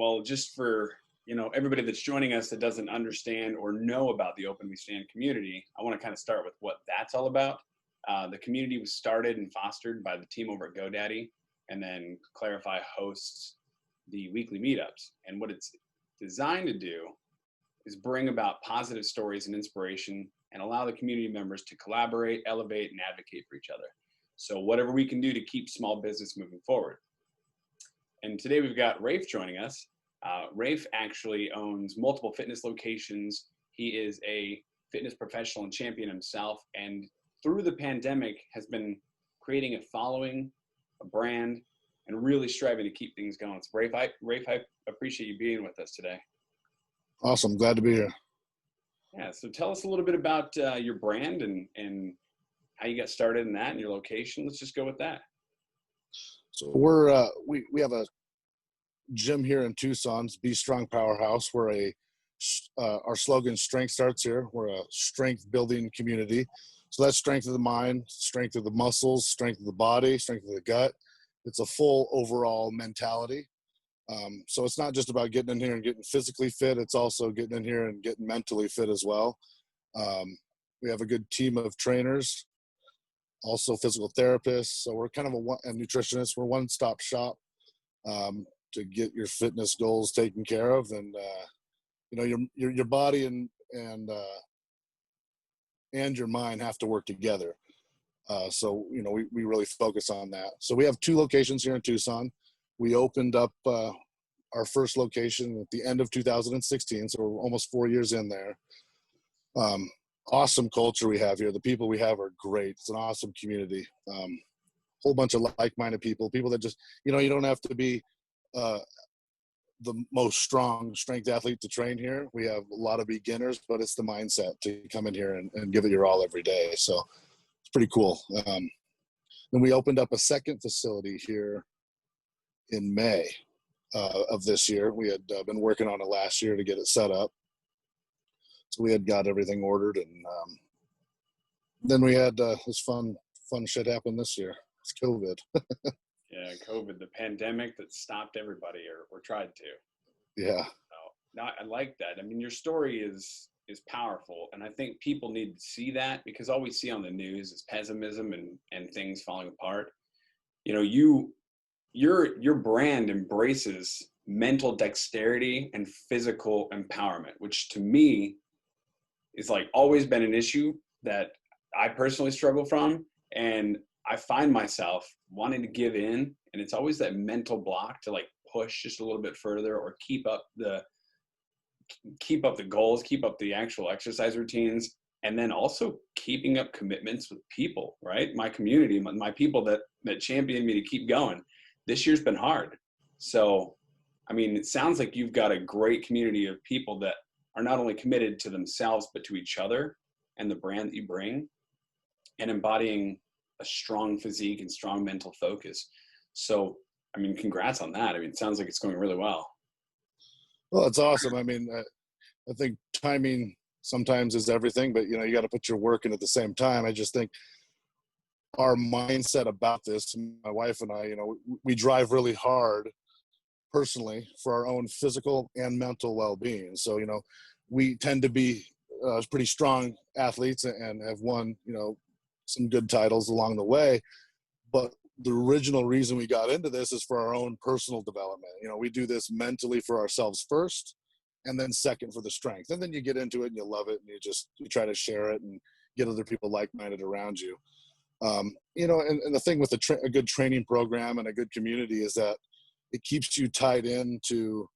Well, just for, everybody that's joining us that doesn't understand or know about the Open We Stand community, I want to kind of start with what that's all about. The community was started and fostered by the team over at GoDaddy, and then Clarify hosts the weekly meetups. And what it's designed to do is bring about positive stories and inspiration and allow the community members to collaborate, elevate, and advocate for each other. So whatever we can do to keep small business moving forward. And today we've got Rafe joining us. Rafe actually owns multiple fitness locations. He is a fitness professional and champion himself, and through the pandemic has been creating a following, a brand, and really striving to keep things going. So Rafe, I appreciate you being with us today. Awesome. Glad to be here. Yeah. So tell us a little bit about your brand and how you got started in that and your location. Let's just go with that. So we have a gym here in Tucson, BeastStrong Powerhouse. We're our slogan, strength starts here. We're a strength building community. So that's strength of the mind, strength of the muscles, strength of the body, strength of the gut. It's a full overall mentality. So it's not just about getting in here and getting physically fit. It's also getting in here and getting mentally fit as well. We have a good team of trainers, also physical therapists. So we're kind of a nutritionist. We're one-stop shop to get your fitness goals taken care of. And, your body and your mind have to work together. So we really focus on that. So we have 2 locations here in Tucson. We opened up our first location at the end of 2016, so we're almost 4 years in there. Awesome culture we have here. The people we have are great. It's an awesome community. Whole bunch of like-minded people that just, you don't have to be the most strength athlete to train here. We have a lot of beginners, but it's the mindset to come in here and give it your all every day. So it's pretty cool. Then we opened up a second facility here in May of this year. We had been working on it last year to get it set up. So we had got everything ordered, and then we had this fun shit happen this year. It's COVID. Yeah, COVID, the pandemic that stopped everybody or tried to. Yeah. So, no, I like that. I mean, your story is powerful, and I think people need to see that, because all we see on the news is pessimism and things falling apart. Your brand embraces mental dexterity and physical empowerment, which to me is like always been an issue that I personally struggle from. And I find myself wanting to give in, and it's always that mental block to like push just a little bit further or keep up the goals, keep up the actual exercise routines, and then also keeping up commitments with people, right? My community, my people that champion me to keep going. This year's been hard. So, I mean, it sounds like you've got a great community of people that are not only committed to themselves, but to each other and the brand that you bring, and embodying a strong physique and strong mental focus. So, I mean, congrats on that. I mean, it sounds like it's going really well. Well, it's awesome. I mean, I think timing sometimes is everything, but you got to put your work in at the same time. I just think our mindset about this, my wife and I, we drive really hard personally for our own physical and mental well-being. So, we tend to be pretty strong athletes and have won, some good titles along the way. But the original reason we got into this is for our own personal development. We do this mentally for ourselves first, and then second for the strength. And then you get into it and you love it, and you try to share it and get other people like-minded around you. And the thing with a good training program and a good community is that it keeps you tied into,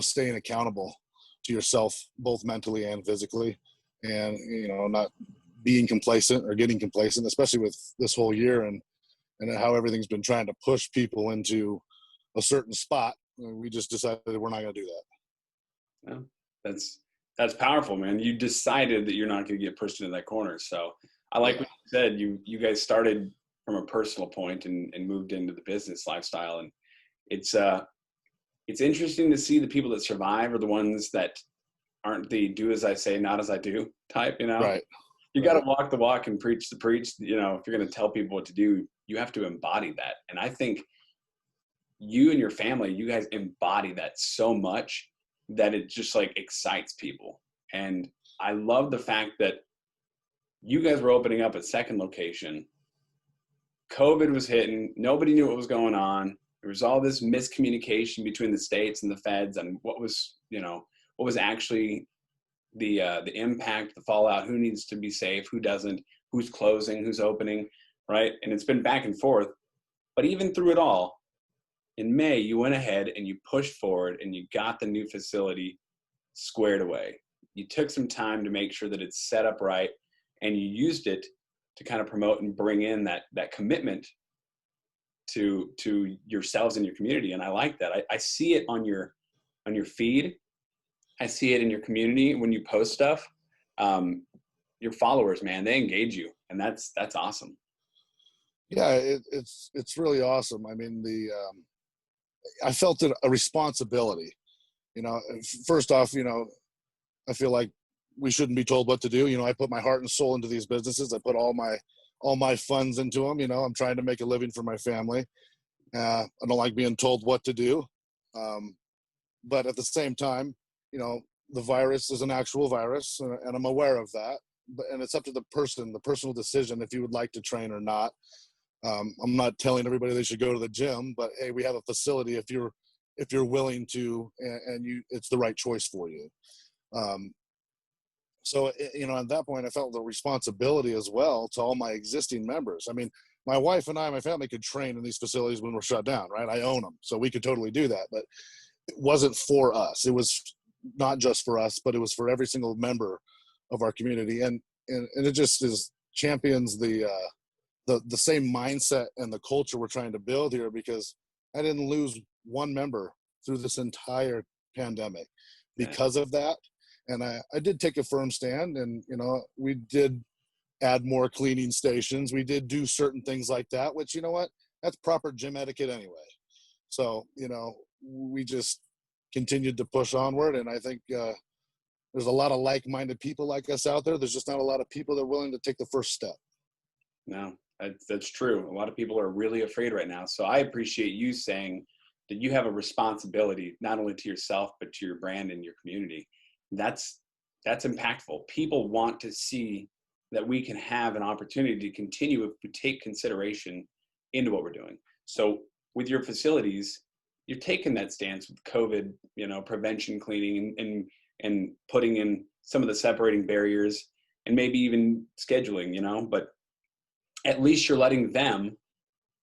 staying accountable to yourself, both mentally and physically, and, not being complacent or getting complacent, especially with this whole year and how everything's been trying to push people into a certain spot. We just decided we're not going to do that. Yeah, that's powerful, man. You decided that you're not going to get pushed into that corner. So I like what you said. You guys started from a personal point and moved into the business lifestyle. And it's interesting to see the people that survive are the ones that aren't the do as I say, not as I do type, Right. You got to walk the walk and preach the preach. If you're going to tell people what to do, you have to embody that. And I think you and your family, you guys embody that so much that it just like excites people. And I love the fact that you guys were opening up a second location. COVID was hitting. Nobody knew what was going on. There was all this miscommunication between the states and the feds and what was, what was actually the impact, the fallout, who needs to be safe, who doesn't, who's closing, who's opening, right? And it's been back and forth. But even through it all, in May, you went ahead and you pushed forward and you got the new facility squared away. You took some time to make sure that it's set up right, and you used it to kind of promote and bring in that commitment to yourselves and your community. And I like that. I see it on your feed. I see it in your community when you post stuff. Your followers, man, they engage you, and that's awesome. Yeah, it's really awesome. I mean, I felt a responsibility. First off, I feel like we shouldn't be told what to do. I put my heart and soul into these businesses. I put all my funds into them. I'm trying to make a living for my family. I don't like being told what to do. But at the same time, the virus is an actual virus, and I'm aware of that. And it's up to the personal decision if you would like to train or not. I'm not telling everybody they should go to the gym, but hey, we have a facility if you're willing to, and it's the right choice for you. So at that point, I felt the responsibility as well to all my existing members. I mean, my wife and my family could train in these facilities when we're shut down, right? I own them, so we could totally do that. But it wasn't for us. It was not just for us, but it was for every single member of our community, and it just champions the same mindset and the culture we're trying to build here, because I didn't lose one member through this entire pandemic because of that. And I did take a firm stand, and, we did add more cleaning stations. We did do certain things like that, which, that's proper gym etiquette anyway. So, we just continued to push onward. And I think there's a lot of like-minded people like us out there. There's just not a lot of people that are willing to take the first step. No, that's true. A lot of people are really afraid right now. So I appreciate you saying that you have a responsibility, not only to yourself, but to your brand and your community. That's impactful. People want to see that we can have an opportunity to continue if we take consideration into what we're doing. So with your facilities, you're taking that stance with COVID, prevention, cleaning, and putting in some of the separating barriers, and maybe even scheduling, but at least you're letting them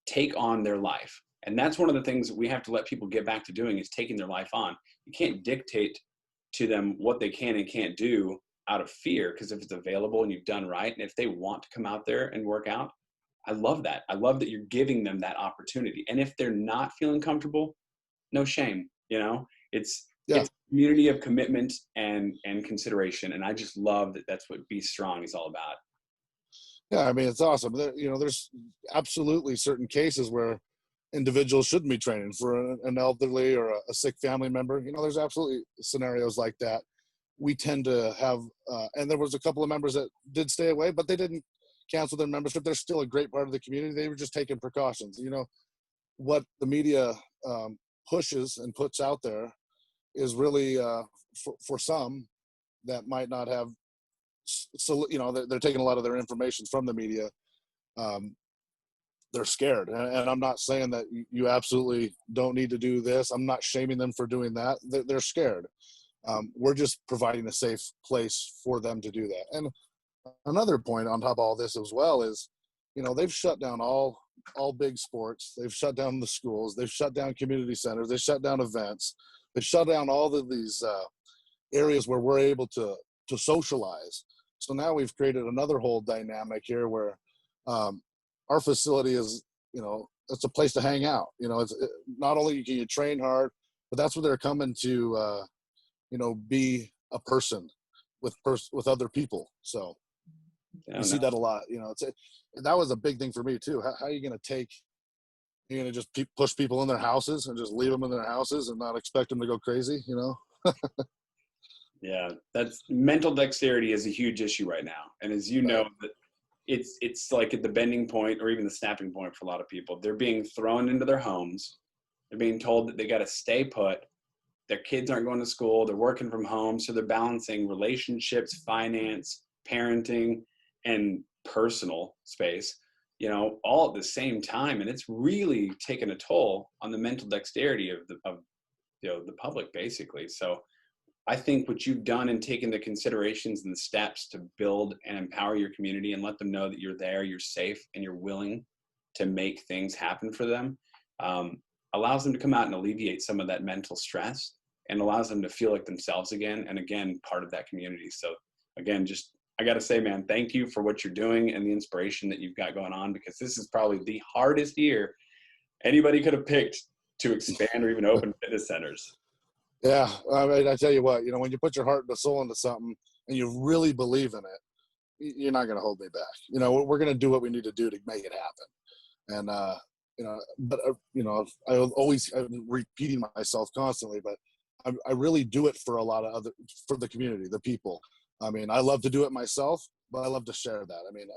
take on their life. And that's one of the things that we have to let people get back to doing, is taking their life on. You can't dictate to them what they can and can't do out of fear, because if it's available and you've done right, and if they want to come out there and work out, I love that. I love that you're giving them that opportunity. And if they're not feeling comfortable, no shame. It's a community of commitment and consideration. And I just love that that's what BeastStrong is all about. Yeah, I mean, it's awesome. There's absolutely certain cases where individuals shouldn't be training for an elderly or a sick family member. There's absolutely scenarios like that. We tend to have, and there was a couple of members that did stay away, but they didn't cancel their membership. They're still a great part of the community. They were just taking precautions. What the media pushes and puts out there is really for some that might not have, so they're taking a lot of their information from the media. They're scared, and I'm not saying that you absolutely don't need to do this. I'm not shaming them for doing that. They're scared. We're just providing a safe place for them to do that. And another point on top of all this as well is, they've shut down all big sports. They've shut down the schools. They've shut down community centers. They've shut down events. They've shut down all of these areas where we're able to socialize. So now we've created another whole dynamic here where our facility is, it's a place to hang out. It's not only can you train hard, but that's where they're coming to, be a person with other people. So you see that a lot. That was a big thing for me too. How are you going to you're going to just push people in their houses and just leave them in their houses and not expect them to go crazy, Yeah, that's mental dexterity is a huge issue right now. And as you know, that it's like at the bending point or even the snapping point for a lot of people. They're being thrown into their homes They're being told that they got to stay put. Their kids aren't going to school. They're working from home. So they're balancing relationships, finance, parenting, and personal space, all at the same time. And it's really taken a toll on the mental dexterity of the public, basically. So I think what you've done in taking the considerations and the steps to build and empower your community and let them know that you're there, you're safe, and you're willing to make things happen for them, allows them to come out and alleviate some of that mental stress and allows them to feel like themselves again. And again, part of that community. So again, I got to say, man, thank you for what you're doing and the inspiration that you've got going on, because this is probably the hardest year anybody could have picked to expand or even open fitness centers. Yeah, I mean, I tell you what, when you put your heart and soul into something and you really believe in it, you're not going to hold me back. We're going to do what we need to do to make it happen. And I'm repeating myself constantly, but I really do it for for the community, the people. I mean, I love to do it myself, but I love to share that. I mean,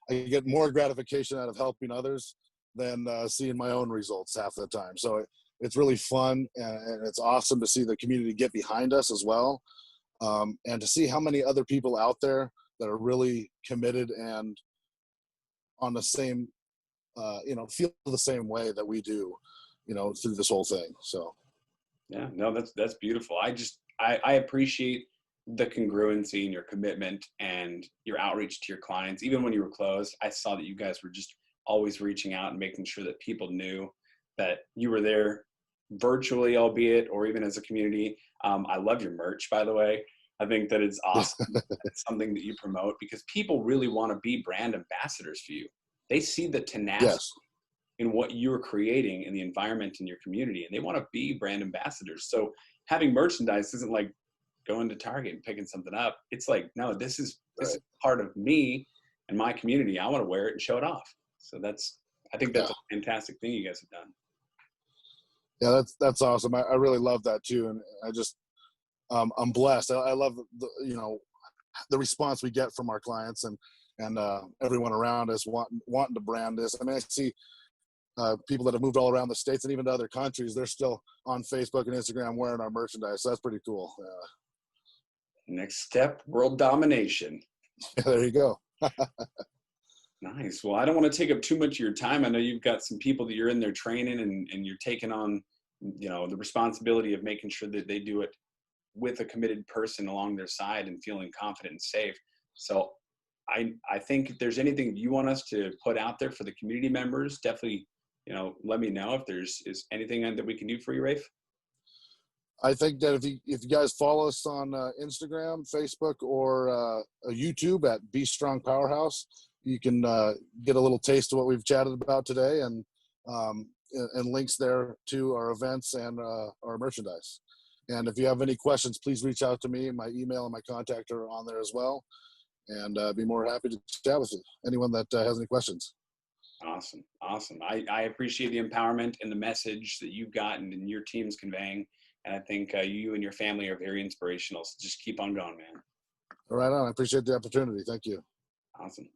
I get more gratification out of helping others than seeing my own results half the time. So it's really fun, and it's awesome to see the community get behind us as well, and to see how many other people out there that are really committed and on the same, feel the same way that we do, through this whole thing. So. Yeah, no, that's beautiful. I appreciate the congruency and your commitment and your outreach to your clients. Even when you were closed, I saw that you guys were just always reaching out and making sure that people knew that you were there virtually, albeit, or even as a community. I love your merch, by the way. I think that it's awesome. It's something that you promote because people really want to be brand ambassadors for you. They see the tenacity in what you're creating in the environment in your community, and they want to be brand ambassadors. So having merchandise isn't like going to Target and picking something up. It's like, no, this is part of me and my community. I want to wear it and show it off. So I think that's a fantastic thing you guys have done. Yeah, that's awesome. I really love that too. And I just, I'm blessed. I love the response we get from our clients and everyone around us wanting to brand this. I mean, I see people that have moved all around the States and even to other countries, they're still on Facebook and Instagram wearing our merchandise. So that's pretty cool. Next step, world domination. Yeah, there you go. Nice. Well, I don't want to take up too much of your time. I know you've got some people that you're in there training and you're taking on, the responsibility of making sure that they do it with a committed person along their side and feeling confident and safe. So I think if there's anything you want us to put out there for the community members, definitely, let me know if is anything that we can do for you, Rafe. I think that if you guys follow us on Instagram, Facebook, or YouTube at BeastStrong Powerhouse, you can get a little taste of what we've chatted about today and links there to our events and our merchandise. And if you have any questions, please reach out to me. My email and my contact are on there as well. And be more happy to chat with you. Anyone that has any questions. Awesome. I appreciate the empowerment and the message that you've gotten and your team's conveying. And I think you and your family are very inspirational. So just keep on going, man. All right on. I appreciate the opportunity. Thank you. Awesome.